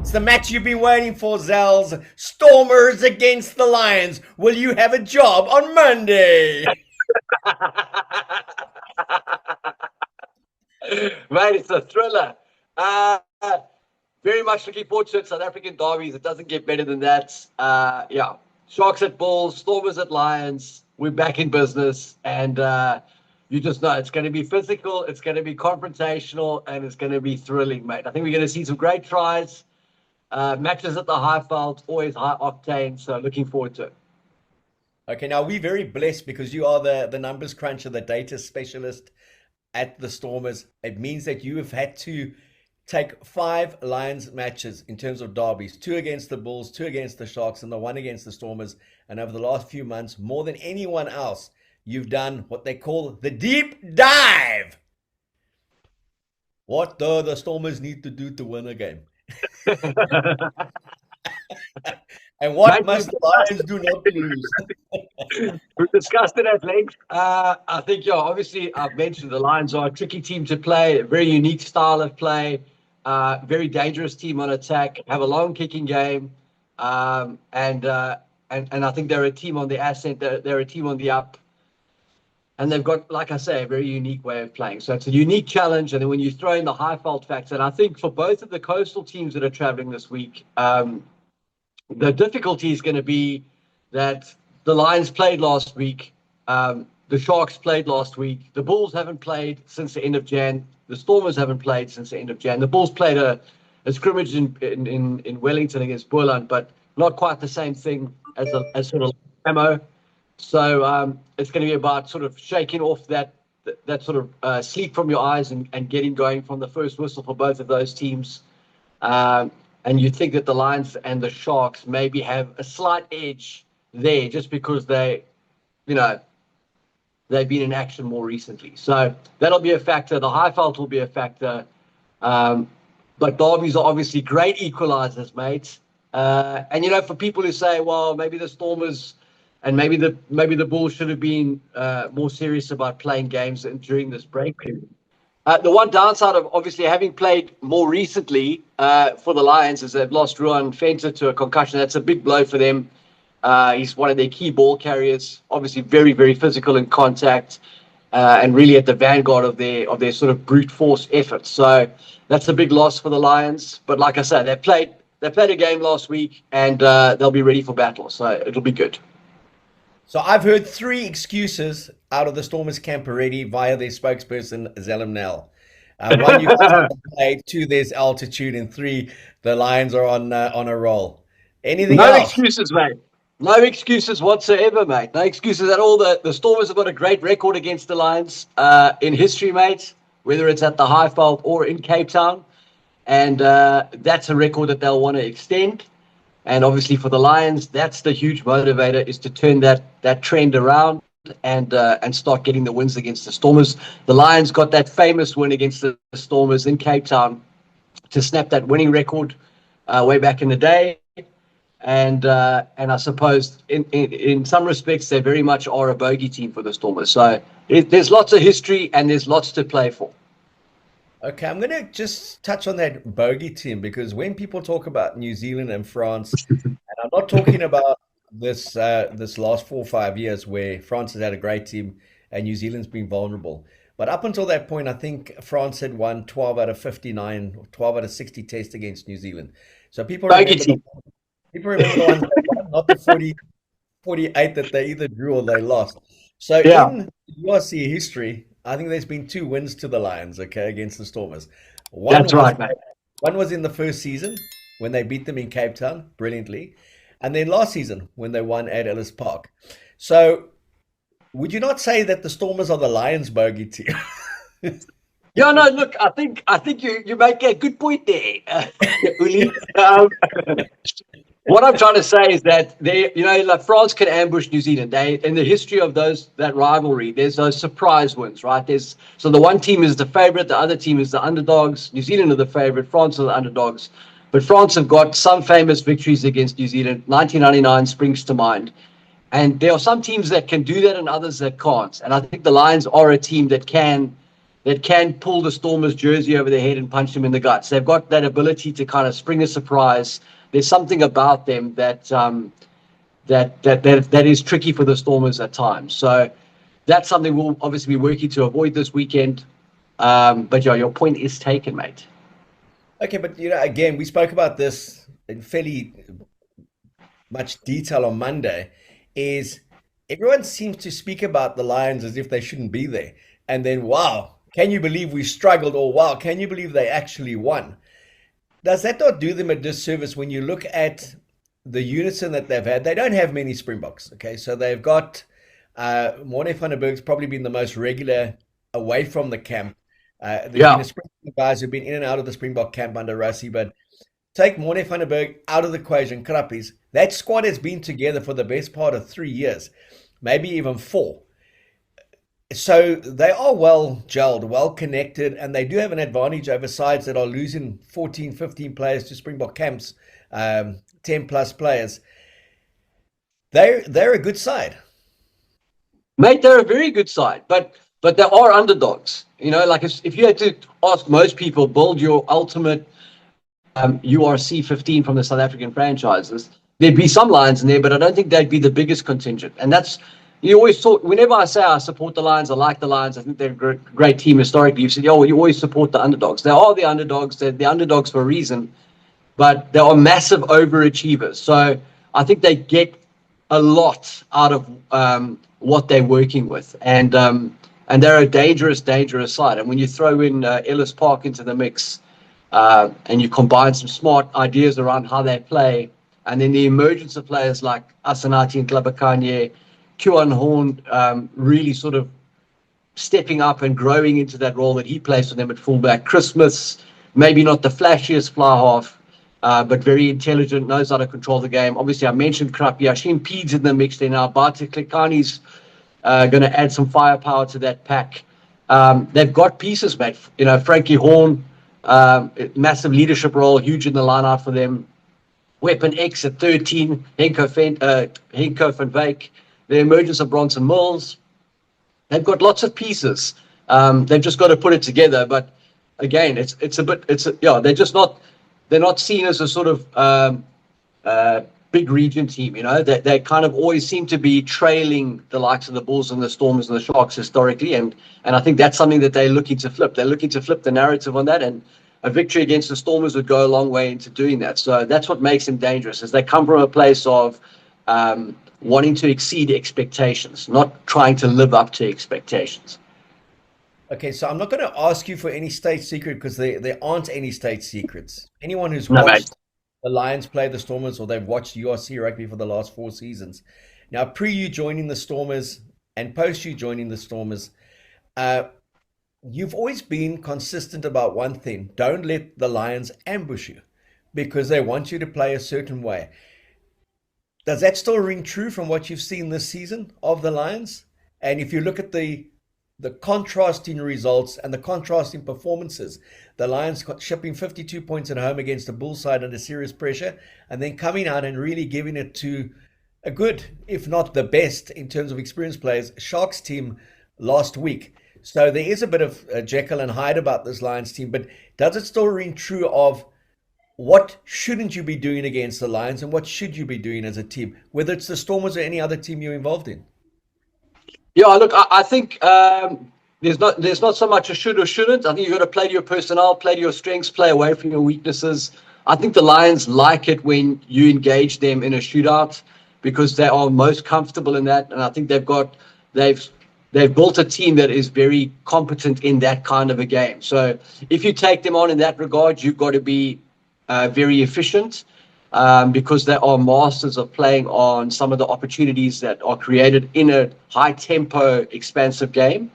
It's the match you've been waiting for, Zels. Stormers against the Lions. Will you have a job on Monday? Mate, it's a thriller. Very much looking forward to it. South African derbies. It doesn't get better than that. Yeah. Sharks at Bulls, Stormers at Lions. We're back in business. And you just know it's going to be physical, it's going to be confrontational, and it's going to be thrilling, mate. I think we're going to see some great tries. Matches at the high felt, always high octane. So looking forward to it. Okay, now we're very blessed because you are the numbers cruncher, the data specialist at the Stormers. It means that you have had to take 5 Lions matches in terms of derbies, 2 against the Bulls, 2 against the Sharks, and the 1 against the Stormers. And over the last few months, more than anyone else, you've done what they call the deep dive. What do the Stormers need to do to win a game? And what must the Lions do not to lose? We've discussed it at length. I think, yeah, obviously, I've mentioned the Lions are a tricky team to play, a very unique style of play, very dangerous team on attack, have a long kicking game, and I think they're a team on the ascent, they're a team on the up, and they've got, like I say, a very unique way of playing. So it's a unique challenge, and then when you throw in the high fault factor, and I think for both of the coastal teams that are traveling this week, the difficulty is going to be that the Lions played last week, the Sharks played last week, the Bulls haven't played since the end of Jan, the Stormers haven't played since the end of Jan. The Bulls played a scrimmage in Wellington against Boland, but not quite the same thing as sort of ammo. So it's going to be about sort of shaking off that sort of sleep from your eyes and getting going from the first whistle for both of those teams. And you think that the Lions and the Sharks maybe have a slight edge there just because they've been in action more recently. So that'll be a factor. The high fault will be a factor. But derbies are obviously great equalizers, mate. And, for people who say, well, maybe the Stormers and maybe the Bulls should have been more serious about playing games during this break period. The one downside of obviously having played more recently for the Lions is they've lost Ruan Fenter to a concussion. That's a big blow for them. He's one of their key ball carriers, obviously very, very physical in contact and really at the vanguard of their sort of brute force efforts. So that's a big loss for the Lions. But like I said, they played a game last week and they'll be ready for battle. So it'll be good. So I've heard 3 excuses out of the Stormers camp already via their spokesperson, Zellum Nel. 1, you guys have played, 2, there's altitude, and 3, the Lions are on a roll. Anything else? No excuses, mate. No excuses whatsoever, mate. No excuses at all. The Stormers have got a great record against the Lions in history, mate, whether it's at the high fault or in Cape Town. And that's a record that they'll want to extend. And obviously for the Lions, that's the huge motivator, is to turn that trend around and start getting the wins against the Stormers. The Lions got that famous win against the Stormers in Cape Town to snap that winning record way back in the day. And I suppose in some respects, they very much are a bogey team for the Stormers. So there's lots of history and there's lots to play for. Okay, I'm going to just touch on that bogey team because when people talk about New Zealand and France, and I'm not talking about this last 4 or 5 years where France has had a great team and New Zealand's been vulnerable. But up until that point, I think France had won 12 out of 59, 12 out of 60 tests against New Zealand. So people remember the ones that won, not the 48 that they either drew or they lost. So in URC history, I think there's been 2 wins to the Lions, against the Stormers. That's right, mate. One was in the first season when they beat them in Cape Town brilliantly. And then last season when they won at Ellis Park. So would you not say that the Stormers are the Lions bogey team? Yeah, no, look, I think you make a good point there, Uli. What I'm trying to say is that like France can ambush New Zealand. In the history of that rivalry, there's those surprise wins, right? So the one team is the favorite, the other team is the underdogs. New Zealand are the favorite, France are the underdogs. But France have got some famous victories against New Zealand. 1999 springs to mind. And there are some teams that can do that and others that can't. And I think the Lions are a team that can that can pull the Stormers jersey over their head and punch them in the guts. They've got that ability to kind of spring a surprise. There's something about them that that is tricky for the Stormers at times. So that's something we'll obviously be working to avoid this weekend. But yeah, your point is taken, mate. Okay, but again, we spoke about this in fairly much detail on Monday. Is everyone seems to speak about the Lions as if they shouldn't be there, and then wow, can you believe we struggled? Or wow, can you believe they actually won? Does that not do them a disservice when you look at the unison that they've had? They don't have many Springboks. Okay, so they've got Morne van der Berg's probably been the most regular away from the camp. There's been a Springbok guys who've been in and out of the Springbok camp under Rassie, but take Morne van der Berg out of the equation, Krappies. That squad has been together for the best part of 3 years, maybe even 4. So they are well gelled, well connected, and they do have an advantage over sides that are losing 14, 15 players to Springbok camps, 10 plus players. They're a good side. Mate, they're a very good side, but they are underdogs. Like if you had to ask most people, build your ultimate URC 15 from the South African franchises, there'd be some Lions in there, but I don't think they'd be the biggest contingent. And that's, you always thought, whenever I say I support the Lions, I like the Lions, I think they're a great team historically, you've said, you always support the underdogs. They are the underdogs, they're the underdogs for a reason, but they are massive overachievers. So I think they get a lot out of what they're working with. And they're a dangerous, dangerous side. And when you throw in Ellis Park into the mix, and you combine some smart ideas around how they play, and then the emergence of players like Asanati and Glabakanye, Keuan Horn really sort of stepping up and growing into that role that he plays for them at fullback. Chris Smith's maybe not the flashiest fly half, but very intelligent, knows how to control the game. Obviously, I mentioned Krapi. Ashim Peed's in the mix there now. Bartek Klikani's going to add some firepower to that pack. They've got pieces, mate. Frankie Horn, massive leadership role, huge in the line out for them. Weapon X at 13, Henko van Wyk, the emergence of Bronson Mills. They've got lots of pieces. They've just got to put it together. But again, they're just not. They're not seen as a sort of big region team. They kind of always seem to be trailing the likes of the Bulls and the Stormers and the Sharks historically, and I think that's something that they're looking to flip. They're looking to flip the narrative on that, and a victory against the Stormers would go a long way into doing that. So that's what makes them dangerous, is they come from a place of wanting to exceed expectations, not trying to live up to expectations. Okay, so I'm not going to ask you for any state secret because there aren't any state secrets. Anyone who's watched the Lions play the Stormers, or they've watched URC rugby for the last 4 seasons. Now, pre you joining the Stormers and post you joining the Stormers, you've always been consistent about one thing. Don't let the Lions ambush you because they want you to play a certain way. Does that still ring true from what you've seen this season of the Lions? And if you look at the contrasting results and the contrasting performances, the Lions shipping 52 points at home against the Bulls side under serious pressure, and then coming out and really giving it to a good, if not the best in terms of experienced players, Sharks team last week. So there is a bit of Jekyll and Hyde about this Lions team, but does it still ring true of what shouldn't you be doing against the Lions and what should you be doing as a team, whether it's the Stormers or any other team you're involved in? Yeah, look, I think there's not so much a should or shouldn't. I think you've got to play to your personnel, play to your strengths, play away from your weaknesses. I think the Lions like it when you engage them in a shootout because they are most comfortable in that. And I think they've built a team that is very competent in that kind of a game. So if you take them on in that regard, you've got to be very efficient. Because they are masters of playing on some of the opportunities that are created in a high-tempo, expansive game.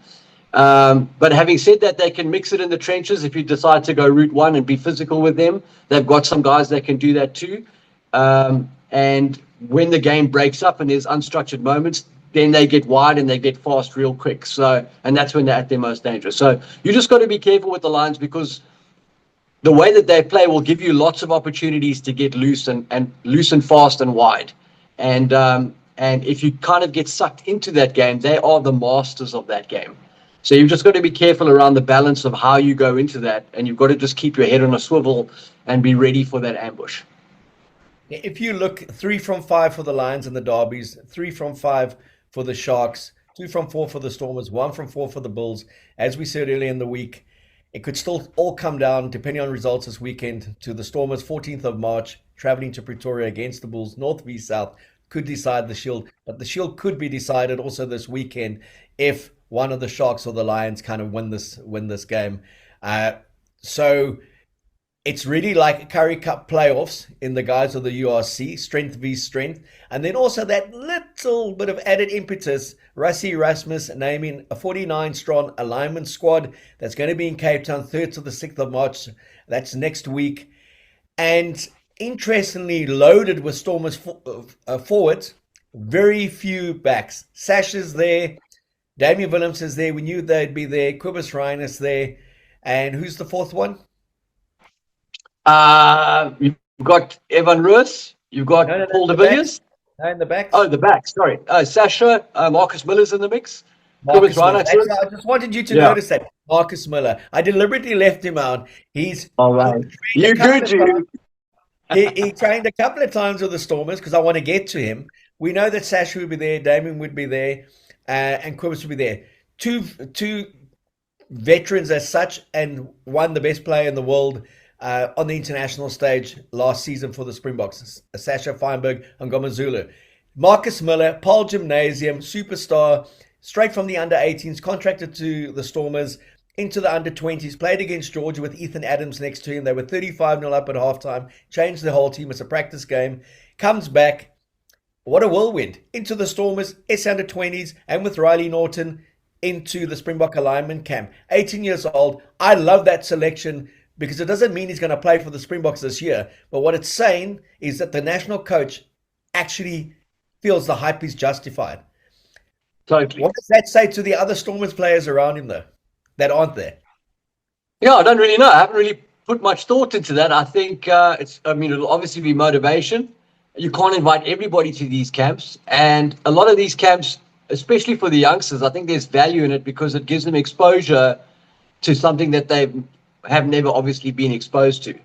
But having said that, they can mix it in the trenches if you decide to go route one and be physical with them. They've got some guys that can do that too. And when the game breaks up and there's unstructured moments, then they get wide and they get fast real quick. And that's when they're at their most dangerous. So you just got to be careful with the Lions because the way that they play will give you lots of opportunities to get loose and loose and fast and wide. And if you kind of get sucked into that game, they are the masters of that game. So you've just got to be careful around the balance of how you go into that, and you've got to just keep your head on a swivel and be ready for that ambush. If you look 3 from 5 for the Lions and the Derbies, 3 from 5 for the Sharks, 2 from 4 for the Stormers, 1 from 4 for the Bulls. As we said earlier in the week, it could still all come down, depending on results this weekend, to the Stormers 14th of March, traveling to Pretoria against the Bulls. North v South could decide the Shield, but the Shield could be decided also this weekend if one of the Sharks or the Lions kind of win this game. So it's really like Currie Cup playoffs in the guise of the URC, strength v strength. And then also that little bit of added impetus, Rassie Erasmus naming a 49-strong alignment squad that's going to be in Cape Town 3rd to the 6th of March. That's next week. And interestingly, loaded with Stormers forwards, very few backs. Sash is there. Damian Williams is there. We knew they'd be there. Cobus Ryan is there. And who's the fourth one? You've got Evan Roos. You've got No, Paul de Villiers. No, in the backs. Oh, the back. Sorry. Sasha, Markus Muller's in the mix. Markus Muller. Actually, I just wanted you to notice that. Markus Muller. I deliberately left him out. He's you good, you. He trained a couple of times with the Stormers because I want to get to him. We know that Sasha would be there, Damien would be there, and Quibus would be there. Two veterans as such, and one the best player in the world on the international stage last season for the Springboks, Sasha Feinberg and Ngomazulu. Markus Muller, Paul Gymnasium, superstar, straight from the under-18s, contracted to the Stormers, into the under-20s, played against Georgia with Ethan Adams next to him. They were 35-0 up at halftime, changed the whole team. It's a practice game. Comes back, what a whirlwind, into the Stormers, S under-20s, and with Riley Norton into the Springbok alignment camp. 18 years old. I love that selection because it doesn't mean he's going to play for the Springboks this year. But what it's saying is that the national coach actually feels the hype is justified. Totally. What does that say to the other Stormers players around him, though, that aren't there? Yeah, I don't really know. I haven't really put much thought into that. I think it'll obviously be motivation. You can't invite everybody to these camps. And a lot of these camps, especially for the youngsters, I think there's value in it because it gives them exposure to something that they have never obviously been exposed to.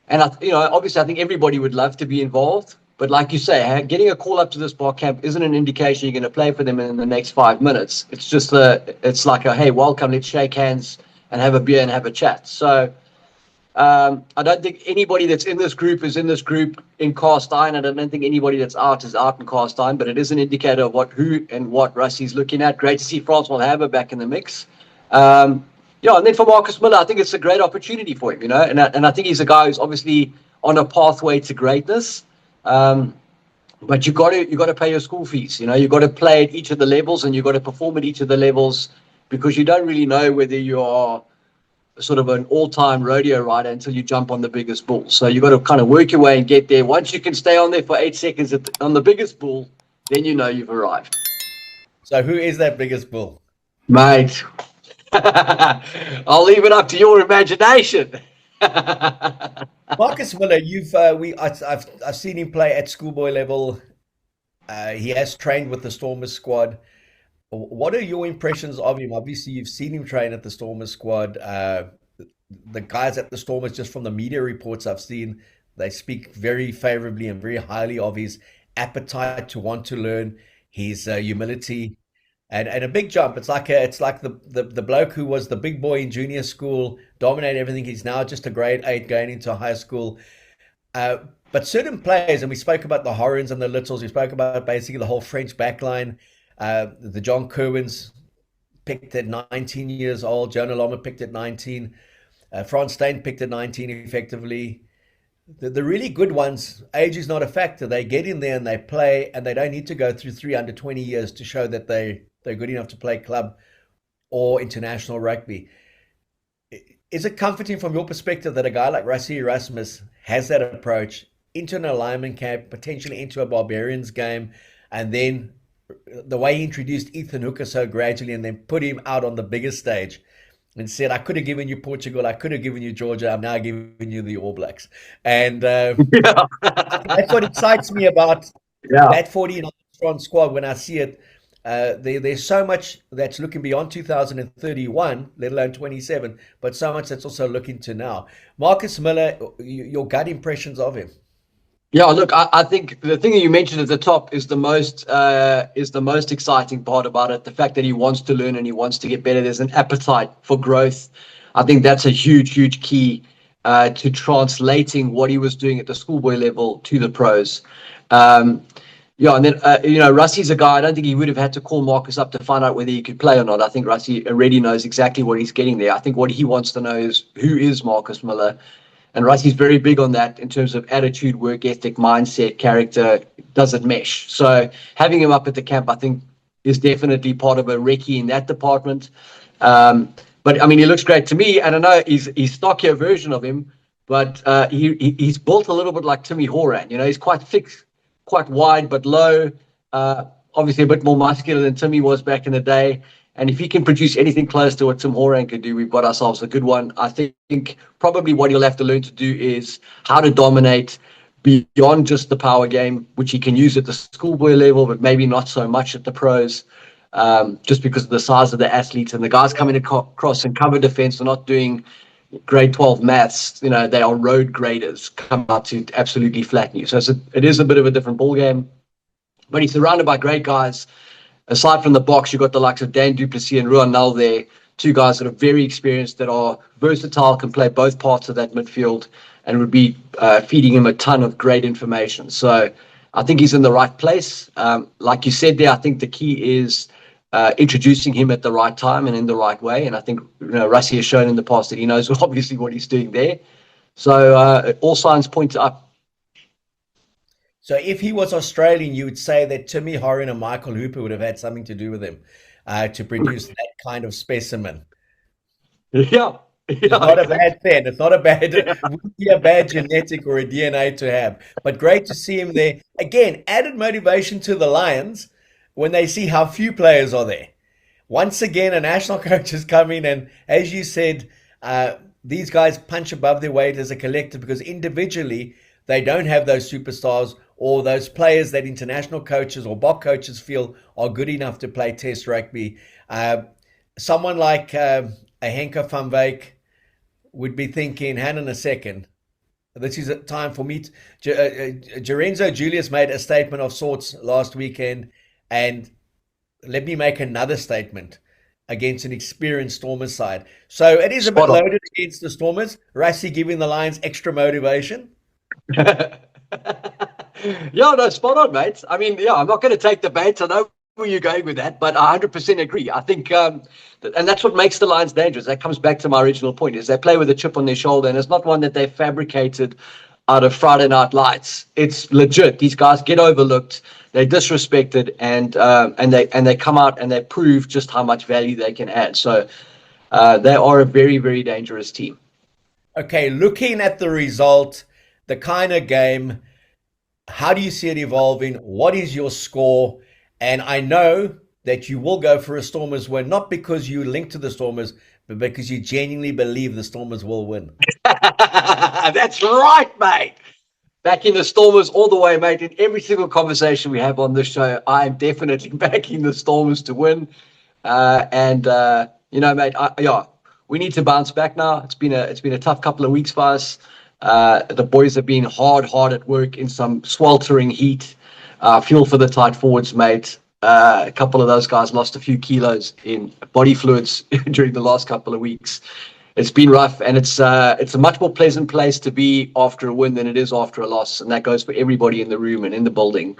Obviously, I think everybody would love to be involved. But like you say, getting a call up to this bar camp isn't an indication you're going to play for them in the next 5 minutes. It's just it's like hey, welcome, let's shake hands and have a beer and have a chat. So I don't think anybody that's in this group is in this group in cast iron. I don't think anybody that's out is out in cast iron, but it is an indicator of who and what Rassie's looking at. Great to see Francois Haber back in the mix. And then for Markus Muller, I think it's a great opportunity for him, and I think he's a guy who's obviously on a pathway to greatness. But you got to pay your school fees. You got to play at each of the levels, and you got to perform at each of the levels because you don't really know whether you are sort of an all-time rodeo rider until you jump on the biggest bull. So you got to kind of work your way and get there. Once you can stay on there for 8 seconds on the biggest bull, then you've arrived. So who is that biggest bull, mate? I'll leave it up to your imagination. Markus Muller, I've seen him play at schoolboy level. He has trained with the Stormers squad. What are your impressions of him? Obviously, you've seen him train at the Stormers squad. The guys at the Stormers, just from the media reports I've seen, they speak very favorably and very highly of his appetite to want to learn, his humility, and a big jump. It's like the bloke who was the big boy in junior school, dominated everything. He's now just a grade 8 going into high school. But certain players, and we spoke about the Horans and the Littles, we spoke about basically the whole French backline. The John Kerwins picked at 19 years old. Jonah Loma picked at 19. Frans Steyn picked at 19 effectively. The really good ones, age is not a factor. They get in there and they play, and they don't need to go through 3 under 20 years to show that they're good enough to play club or international rugby. Is it comforting from your perspective that a guy like Rassie Erasmus has that approach into an alignment camp, potentially into a Barbarians game, and then the way he introduced Ethan Hooker so gradually and then put him out on the biggest stage and said, I could have given you Portugal, I could have given you Georgia, I'm now giving you the All Blacks. And that's what excites me about that 49-strong squad when I see it. There's so much that's looking beyond 2031, let alone 27, but so much that's also looking to now. Markus Muller, your gut impressions of him? Yeah, look, I think the thing that you mentioned at the top is the most exciting part about it. The fact that he wants to learn and he wants to get better. There's an appetite for growth. I think that's a huge key to translating what he was doing at the schoolboy level to the pros. Um, yeah, and then Rassie's a guy. I don't think he would have had to call Marcus up to find out whether he could play or not. I think Rassie already knows exactly what he's getting there. I think what he wants to know is who is Markus Muller. And Rassie's very big on that in terms of attitude, work ethic, mindset, character. Doesn't mesh. So having him up at the camp, I think, is definitely part of a recce in that department. But I mean, he looks great to me. And I know he's stockier version of him, but he's built a little bit like Timmy Horan. He's quite thick, quite wide, but low. Obviously, a bit more muscular than Timmy was back in the day. And if he can produce anything close to what Tim Horan could do, we've got ourselves a good one. I think probably what he'll have to learn to do is how to dominate beyond just the power game, which he can use at the schoolboy level, but maybe not so much at the pros, just because of the size of the athletes. And the guys coming across and cover defense are not doing grade 12 maths. They are road graders come out to absolutely flatten you. So it is a bit of a different ball game, but he's surrounded by great guys. Aside from the box, you've got the likes of Dan Duplessis and Ruan Null there, two guys that are very experienced, that are versatile, can play both parts of that midfield, and would be feeding him a ton of great information. So I think he's in the right place. Like you said there, I think the key is introducing him at the right time and in the right way. And I think Rassie has shown in the past that he knows obviously what he's doing there. So all signs point to up. So if he was Australian, you would say that Timmy Horan and Michael Hooper would have had something to do with him to produce that kind of specimen. Yeah. It's not a bad thing. It's not a bad, it wouldn't be a bad genetic or a DNA to have. But great to see him there. Again, added motivation to the Lions when they see how few players are there. Once again, a national coach has come in, and as you said, these guys punch above their weight as a collective because individually they don't have those superstars or those players that international coaches or Bok coaches feel are good enough to play Test rugby. Someone like a Henke van Wyk would be thinking, hang on a second, this is a time for me. Lorenzo Julius made a statement of sorts last weekend, and let me make another statement against an experienced Stormers side. So it is a bit loaded against the Stormers. Rassie giving the Lions extra motivation. Yeah, no, spot on, mate. I mean, yeah, I'm not going to take the bait. I know where you're going with that, but I 100% agree. I think, and that's what makes the Lions dangerous. That comes back to my original point, is they play with a chip on their shoulder, and it's not one that they fabricated out of Friday Night Lights. It's legit. These guys get overlooked, they're disrespected, and they come out and they prove just how much value they can add. So they are a very, very dangerous team. Okay, looking at the result, the kind of game, how do you see it evolving? What is your score? And I know that you will go for a Stormers win, not because you link to the Stormers, but because you genuinely believe the Stormers will win. That's right, mate. Backing the Stormers all the way, mate. In every single conversation we have on this show, I am definitely backing the Stormers to win. Mate, we need to bounce back now. It's been a tough couple of weeks for us. The boys have been hard at work in some sweltering heat. Fuel for the tight forwards, mate. A couple of those guys lost a few kilos in body fluids during the last couple of weeks. It's been rough, and it's a much more pleasant place to be after a win than it is after a loss, and that goes for everybody in the room and in the building.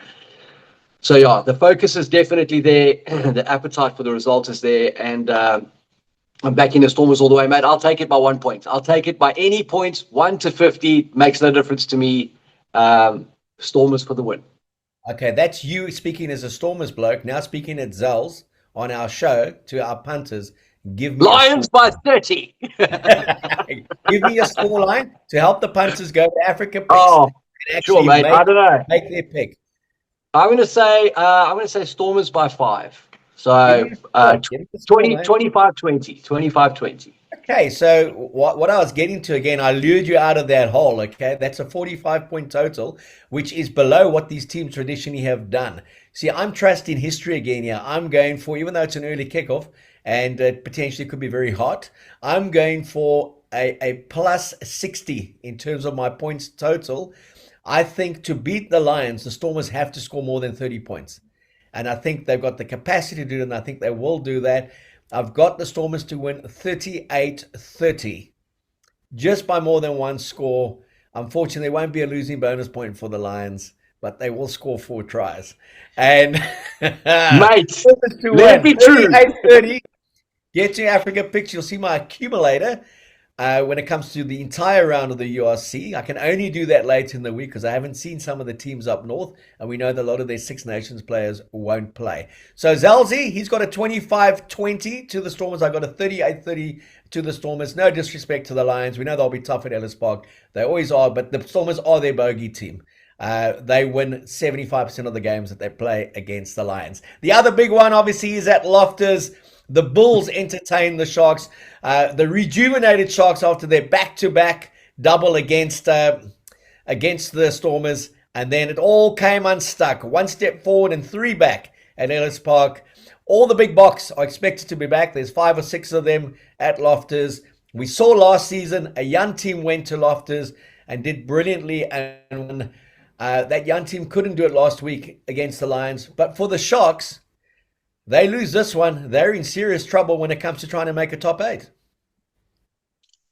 So yeah, the focus is definitely there. The appetite for the result is there, and I'm backing the Stormers all the way, mate. I'll take it by 1 point. I'll take it by any points, 1 to 50. Makes no difference to me. Stormers for the win. Okay, that's you speaking as a Stormers bloke. Now speaking at Zels on our show to our punters. Give me Lions by 30. Give me a scoreline to help the punters go to Africa picks and actually sure, mate. I don't know. Make their pick. I'm going to say Stormers by 5. So 25-20. 25-20. Okay, so what I was getting to again, I lured you out of that hole. Okay, that's a 45-point total, which is below what these teams traditionally have done. See, I'm trusting history again here. I'm going for, even though it's an early kickoff and it potentially could be very hot, I'm going for a plus 60 in terms of my points total. I think to beat the Lions, the Stormers have to score more than 30 points. And I think they've got the capacity to do it, and I think they will do that. I've got the Stormers to win 38-30, just by more than one score. Unfortunately, there won't be a losing bonus point for the Lions, but they will score 4 tries. And Mate, Stormers to let it win be true. 38-30. Get your Africa picks. You'll see my accumulator. When it comes to the entire round of the URC, I can only do that late in the week because I haven't seen some of the teams up north, and we know that a lot of their Six Nations players won't play. So Zelzi, he's got a 25-20 to the Stormers. I got a 38-30 to the Stormers. No disrespect to the Lions. We know they'll be tough at Ellis Park. They always are, but the Stormers are their bogey team. They win 75% of the games that they play against the Lions. The other big one, obviously, is at Loftus. The Bulls entertain the Sharks, the rejuvenated Sharks after their back-to-back double against the Stormers, and then it all came unstuck. 1 step forward and 3 back at Ellis Park. All the big box are expected to be back. There's 5 or 6 of them at Loftus. We saw last season a young team went to Loftus and did brilliantly, and that young team couldn't do it last week against the Lions. But for the Sharks, they lose this one, they're in serious trouble when it comes to trying to make a top 8.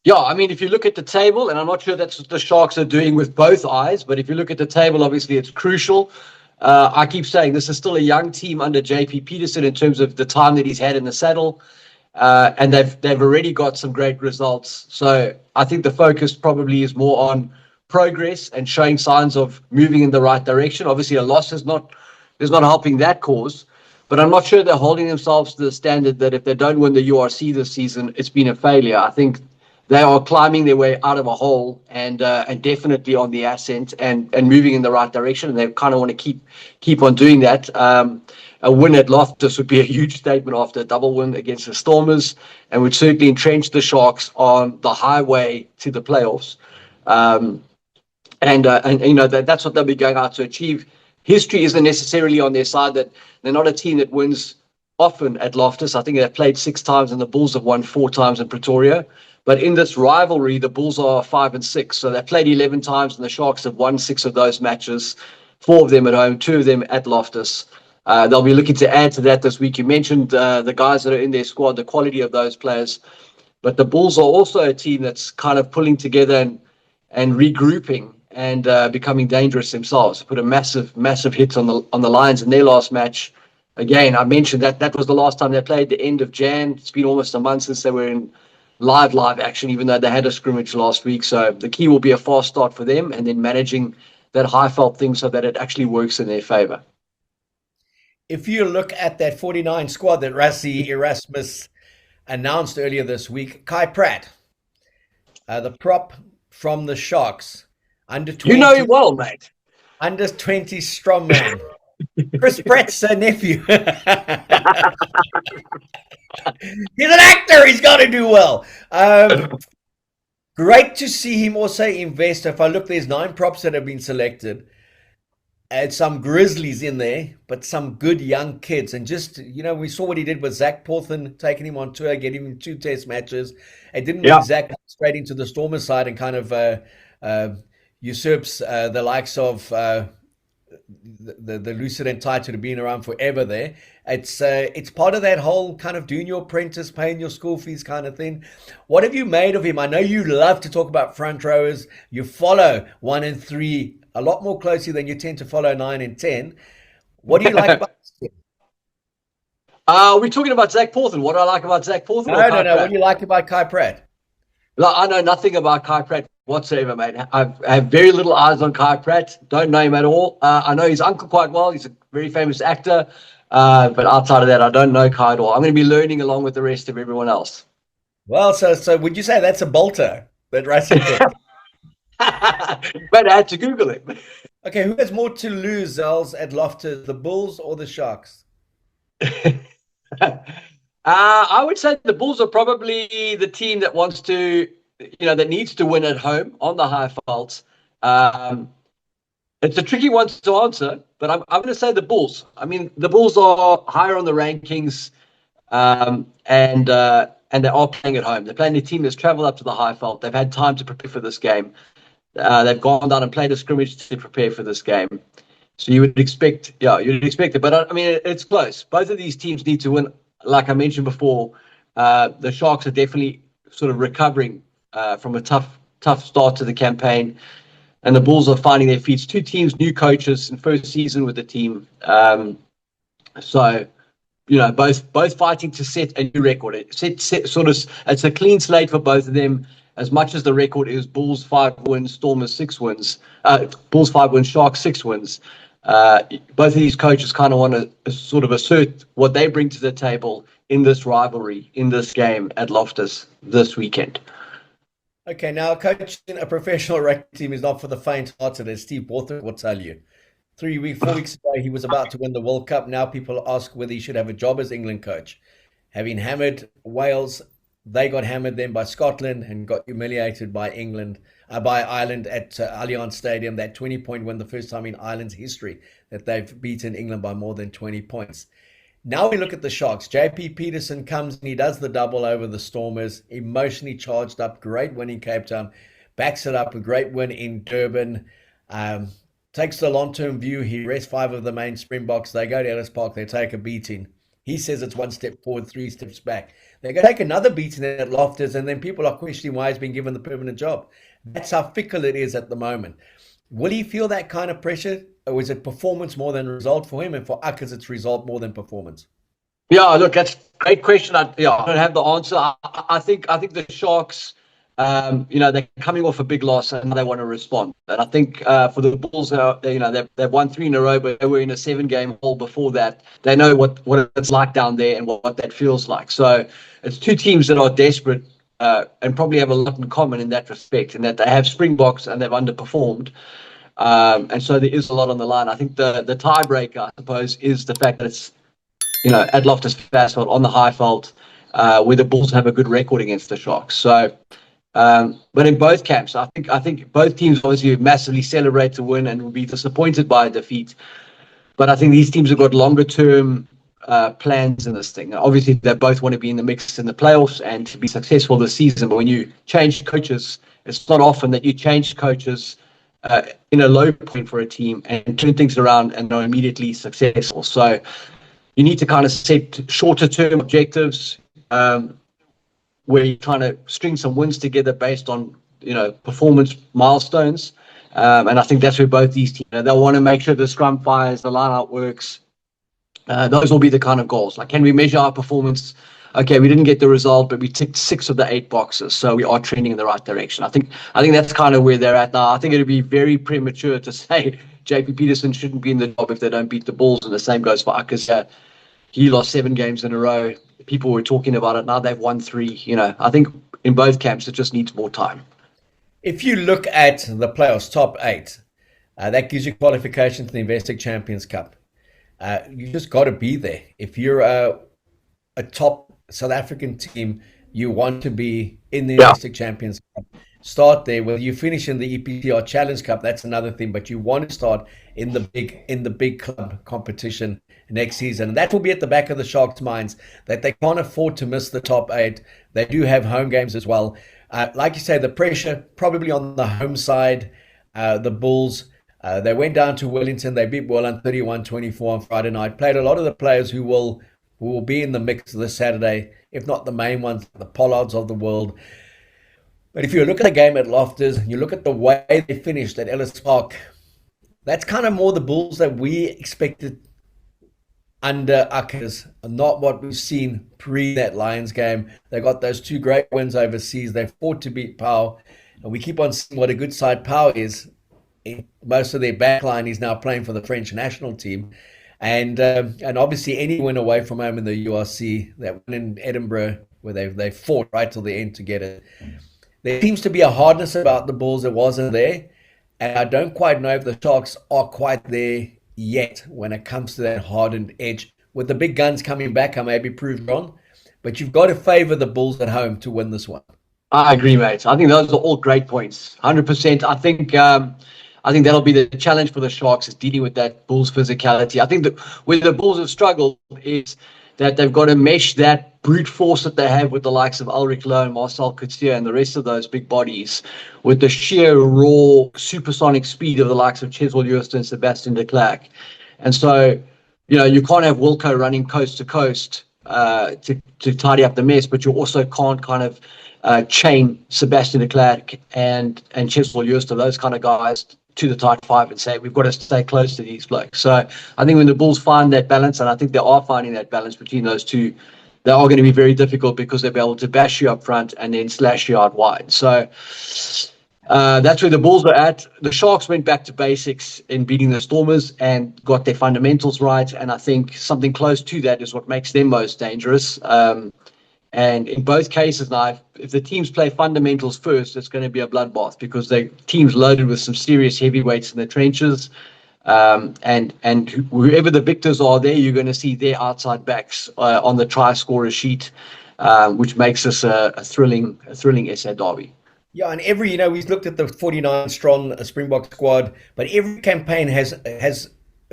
Yeah, I mean, if you look at the table, and I'm not sure that's what the Sharks are doing with both eyes, but if you look at the table, obviously it's crucial. I keep saying this is still a young team under JP Peterson in terms of the time that he's had in the saddle, and they've already got some great results. So I think the focus probably is more on progress and showing signs of moving in the right direction. Obviously, a loss is not helping that cause. But I'm not sure they're holding themselves to the standard that if they don't win the URC this season, it's been a failure. I think they are climbing their way out of a hole and definitely on the ascent and moving in the right direction. And they kind of want to keep on doing that. A win at Loftus would be a huge statement after a double win against the Stormers and would certainly entrench the Sharks on the highway to the playoffs. And you know that's what they'll be going out to achieve. History isn't necessarily on their side. That they're not a team that wins often at Loftus. I think they've played 6 times and the Bulls have won 4 times in Pretoria. But in this rivalry, the Bulls are 5 and 6. So they've played 11 times and the Sharks have won 6 of those matches, 4 of them at home, 2 of them at Loftus. They'll be looking to add to that this week. You mentioned the guys that are in their squad, the quality of those players. But the Bulls are also a team that's kind of pulling together and regrouping and becoming dangerous themselves. Put a massive hit on the Lions in their last match. Again, I mentioned that was the last time they played, the end of Jan. It's been almost a month since they were in live action, even though they had a scrimmage last week. So the key will be a fast start for them and then managing that high-felt thing so that it actually works in their favor. If you look at that 49 squad that Rassie Erasmus announced earlier this week, Kai Pratt, the prop from the Sharks, under 20. You know him well, mate. Under 20 strongman. Chris Pratt's nephew. He's an actor. He's got to do well. Great to see him also invest. If I look, there's 9 props that have been selected. And some Grizzlies in there, but some good young kids. And just, you know, we saw what he did with Zach Porthen, taking him on tour, getting him 2 test matches. It didn't mean Zach straight into the Stormers side and kind of usurps the likes of the Lucid and Tight that have been around forever there. It's part of that whole kind of doing your apprentice, paying your school fees kind of thing. What have you made of him? I know you love to talk about front rowers. You follow 1 and 3 a lot more closely than you tend to follow 9 and 10. What do you like about this team? We're talking about Zach Porthen. What do I like about Zach Porthen? No. What do you like about Kai Pratt? Look, I know nothing about Kai Pratt whatsoever, mate. I have very little eyes on Kai Pratt. Don't know him at all. I know his uncle quite well. He's a very famous actor. But outside of that, I don't know Kai at all. I'm going to be learning along with the rest of everyone else. Well, so would you say that's a bolter that Rassie picked? But I had to Google it. Okay, who has more to lose, Zels, at Loftus, the Bulls or the Sharks? I would say the Bulls are probably the team that wants to, that needs to win at home on the high faults. Um, it's a tricky one to answer, but I'm going to say the Bulls. I mean, the Bulls are higher on the rankings, and they are playing at home. They're playing a team that's traveled up to the high fault. They've had time to prepare for this game. They've gone down and played a scrimmage to prepare for this game. So you would expect, yeah, you'd expect it. But I mean, it's close. Both of these teams need to win. Like I mentioned before, the Sharks are definitely sort of recovering from a tough start to the campaign, and the Bulls are finding their feet. It's two teams, new coaches, and first season with the team. So both fighting to set a new record. It's a clean slate for both of them. As much as the record is Bulls 5 wins, Stormers 6 wins, Bulls 5 wins, Sharks 6 wins. Both of these coaches kind of want to sort of assert what they bring to the table in this rivalry, in this game at Loftus this weekend. Okay, now coaching a professional rugby team is not for the faint-hearted, as Steve Borthwick will tell you. 4 weeks ago, he was about to win the World Cup. Now people ask whether he should have a job as England coach. Having hammered Wales, they got hammered then by Scotland and got humiliated by by Ireland at Allianz Stadium. That 20-point win, the first time in Ireland's history that they've beaten England by more than 20 points. Now we look at the Sharks. JP Peterson comes and he does the double over the Stormers, emotionally charged up, great win in Cape Town, backs it up, a great win in Durban. Takes the long-term view. He rests 5 of the main Springboks. They go to Ellis Park. They take a beating. He says it's 1 step forward, 3 steps back. They're going to take another beating at Loftus, and then people are questioning why he's been given the permanent job. That's how fickle it is at the moment. Will he feel that kind of pressure, or is it performance more than result for him? And for Uckers, it's result more than performance. Yeah, look, that's a great question. I don't have the answer. I think the Sharks, they're coming off a big loss and they want to respond. And I think for the Bulls, they've won 3 in a row, but they were in a 7-game hole before that. They know what it's like down there and what that feels like. So it's two teams that are desperate and probably have a lot in common in that respect, in that they have Springboks and they've underperformed. And so there is a lot on the line. I think the tiebreaker, I suppose, is the fact that it's at Loftus Versfeld on the high fault, where the Bulls have a good record against the Sharks. So, but in both camps, I think both teams obviously massively celebrate the win and will be disappointed by a defeat. But I think these teams have got longer term plans in this thing. Obviously, they both want to be in the mix in the playoffs and to be successful this season. But when you change coaches, it's not often that you change coaches in a low point for a team and turn things around and are immediately successful. So you need to kind of set shorter term objectives where you're trying to string some wins together based on performance milestones. And I think that's where both these teams, they'll want to make sure the scrum fires, the line out works. Those will be the kind of goals. Like, can we measure our performance? Okay, we didn't get the result, but we ticked 6 of the 8 boxes, so we are trending in the right direction. I think that's kind of where they're at now. I think it would be very premature to say JP Peterson shouldn't be in the job if they don't beat the Bulls, and the same goes for Uckers. He lost 7 games in a row. People were talking about it. Now they've won 3. I think in both camps it just needs more time. If you look at the playoffs, top 8, that gives you qualification to the Investec Champions Cup. You just got to be there. If you're a top South African team, you want to be in the Investec Champions Cup. Start there. Whether you finish in the EPTR Challenge Cup, that's another thing. But you want to start in the big club competition next season. And that will be at the back of the Sharks' minds, that they can't afford to miss the top 8. They do have home games as well. Like you say, the pressure probably on the home side. The Bulls, they went down to Wellington. They beat Welland 31-24 on Friday night. Played a lot of the players who will be in the mix this Saturday, if not the main ones, the Pollards of the world. But if you look at the game at Loftus, you look at the way they finished at Ellis Park, that's kind of more the Bulls that we expected under Uckers, not what we've seen pre that Lions game. They got those 2 great wins overseas. They fought to beat Pau, and we keep on seeing what a good side Pau is. Most of their backline is now playing for the French national team. And obviously any win away from home in the URC, that win in Edinburgh where they fought right till the end to get it. There seems to be a hardness about the Bulls that wasn't there. And I don't quite know if the Sharks are quite there yet when it comes to that hardened edge. With the big guns coming back, I may be proved wrong. but you've got to favor the Bulls at home to win this one. I agree, mate. I think those are all great points. 100%. I think that'll be the challenge for the Sharks, is dealing with that Bulls physicality. I think that where the Bulls have struggled is that they've got to mesh that brute force that they have with the likes of Ulrich Loh, Marcel Coetzee, and the rest of those big bodies, with the sheer raw supersonic speed of the likes of Cheswell Joost and Sebastian de Klerk. And so, you can't have Wilco running coast to coast to tidy up the mess, but you also can't kind of chain Sebastian de Klerk and Cheswell Joost, those kind of guys, to the tight five and say, we've got to stay close to these blokes. So I think when the Bulls find that balance, and I think they are finding that balance between those two, they are going to be very difficult, because they'll be able to bash you up front and then slash you out wide. So that's where the Bulls are at. The Sharks went back to basics in beating the Stormers and got their fundamentals right. And I think something close to that is what makes them most dangerous. And in both cases now, if the teams play fundamentals first, it's going to be a bloodbath, because the team's loaded with some serious heavyweights in the trenches. And whoever the victors are there, you're going to see their outside backs on the try scorer sheet, which makes this a thrilling SA derby. Yeah, and we've looked at the 49 strong Springbok squad, but every campaign has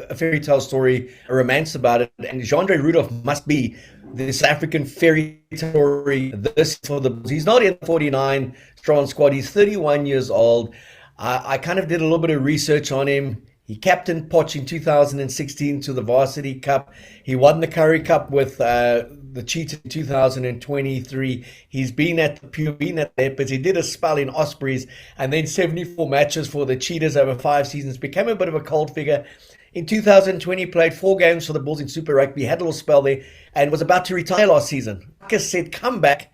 a fairy tale story, a romance about it. And Jandre Rudolph must be the South African fairy tale story. This for the Bulls. He's not in the 49 strong squad. He's 31 years old. I kind of did a little bit of research on him. He captained Poch in 2016 to the Varsity Cup. He won the Currie Cup with the Cheetahs in 2023. He's been at the Pure, been at the Leopards. He did a spell in Ospreys, and then 74 matches for the Cheetahs over 5 seasons. Became a bit of a cold figure. In 2020, played 4 games for the Bulls in Super Rugby, had a little spell there, and was about to retire last season. Marcus said, come back,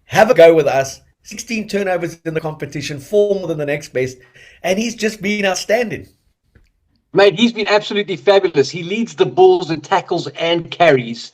have a go with us. 16 turnovers in the competition, 4 more than the next best, and he's just been outstanding. Mate, he's been absolutely fabulous. He leads the Bulls in tackles and carries.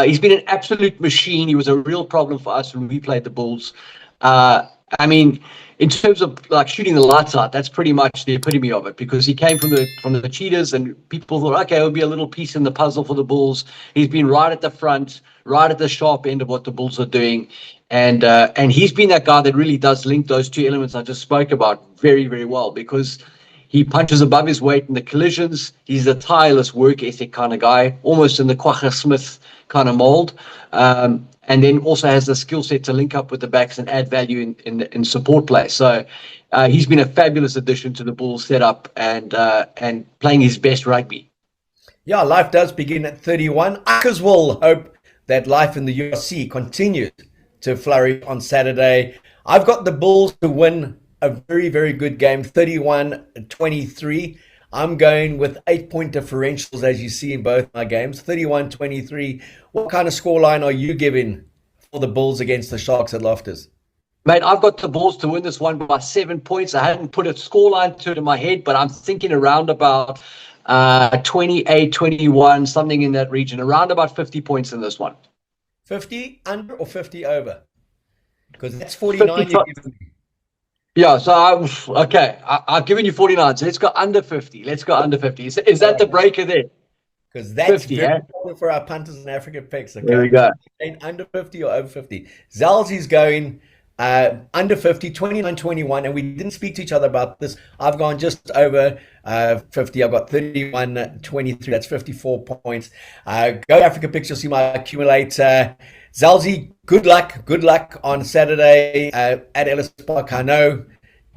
He's been an absolute machine. He was a real problem for us when we played the Bulls. I mean, in terms of like shooting the lights out, that's pretty much the epitome of it, because he came from the Cheetahs, and people thought, okay, it'll be a little piece in the puzzle for the Bulls. He's been right at the front, right at the sharp end of what the Bulls are doing. And he's been that guy that really does link those two elements I just spoke about very, very well, because he punches above his weight in the collisions. He's a tireless work ethic kind of guy, almost in the Kwagga Smith kind of mold. And then also has the skill set to link up with the backs and add value in support play. So he's been a fabulous addition to the Bulls setup, and playing his best rugby. Yeah, life does begin at 31. Uckers will hope that life in the URC continues to flourish on Saturday. I've got the Bulls to win a very, very good game, 31-23. I'm going with 8-point differentials, as you see in both my games, 31-23. What kind of scoreline are you giving for the Bulls against the Sharks at Loftus? Mate, I've got the Bulls to win this one by 7 points. I hadn't put a scoreline to it in my head, but I'm thinking around about 28-21, something in that region, around about 50 points in this one. 50 under or 50 over? Because that's 49 you're giving me. Yeah, so I've given you 49, so let's go under 50. Let's go under 50. Is that the breaker there? Because that's 50, very important for our punters and African picks. Okay? There we go. Under 50 or over 50. Zels is going under 50, 29-21, and we didn't speak to each other about this. I've gone just over 50. I've got 31-23. That's 54 points. Go to African picks. You'll see my accumulator. Zalzi, good luck on Saturday at Ellis Park. I know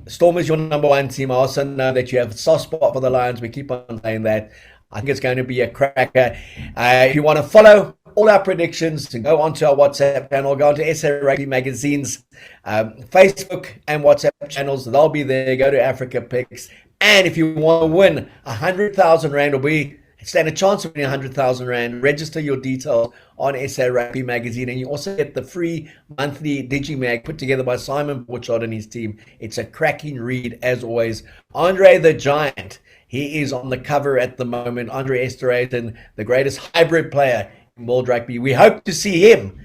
Storm is your number 1 team. I also know that you have a soft spot for the Lions. We keep on saying that. I think it's going to be a cracker. If you want to follow all our predictions, to go onto our WhatsApp channel, go onto SA Rugby Magazine's Facebook and WhatsApp channels. They'll be there. Go to Africa Picks. And if you want to win 100,000 Rand, or stand a chance of winning 100,000 Rand, register your details on SA Rugby Magazine, and you also get the free monthly Digimag put together by Simon Borchardt and his team. It's a cracking read, as always. Andre the Giant, he is on the cover at the moment. Andre Esterhazy, the greatest hybrid player in world rugby. We hope to see him.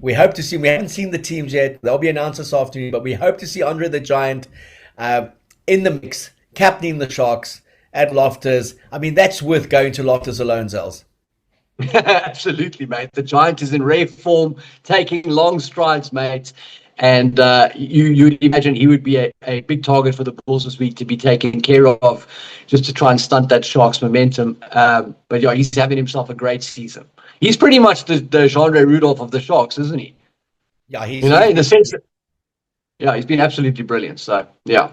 We haven't seen the teams yet. They'll be announced this afternoon, but we hope to see Andre the Giant in the mix, captaining the Sharks at Loftus. I mean, that's worth going to Loftus alone, Zels. Absolutely, mate. The Giant is in rare form, taking long strides, mate. And you'd imagine he would be a big target for the Bulls this week to be taken care of, just to try and stunt that Sharks momentum. But yeah, he's having himself a great season. He's pretty much the Genre Rudolph of the Sharks, isn't he? Yeah, You know, he's in the been. sense that, yeah, he's been absolutely brilliant. So yeah.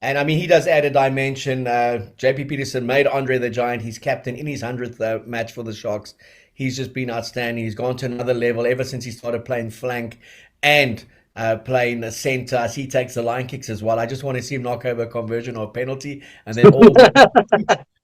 And I mean, he does add a dimension. JP Peterson made Andre the Giant his captain in his 100th match for the Sharks. He's just been outstanding. He's gone to another level ever since he started playing flank and playing center. As he takes the line kicks as well. I just want to see him knock over a conversion or a penalty and then all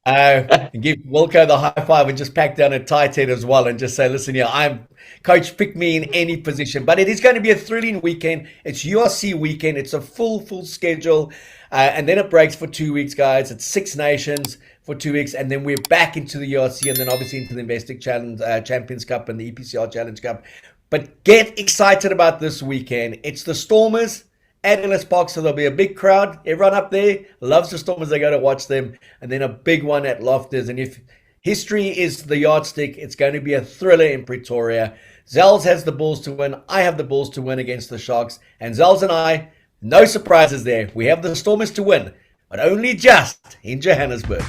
and give Wilco the high five and just pack down a tight head as well and just say, listen here, I'm coach, pick me in any position. But it is going to be a thrilling weekend. It's URC weekend. It's a full schedule. And then it breaks for 2 weeks, guys. It's Six Nations for 2 weeks. And then we're back into the URC and then obviously into the Investec Challenge, Champions Cup and the EPCR Challenge Cup. But get excited about this weekend. It's the Stormers at Ellis Park, so there'll be a big crowd. Everyone up there loves the Stormers. They go to watch them. And then a big one at Loftus. And if history is the yardstick, it's going to be a thriller in Pretoria. Zels has the Bulls to win. I have the Bulls to win against the Sharks. And Zels and I, no surprises there. We have the Stormers to win, but only just in Johannesburg.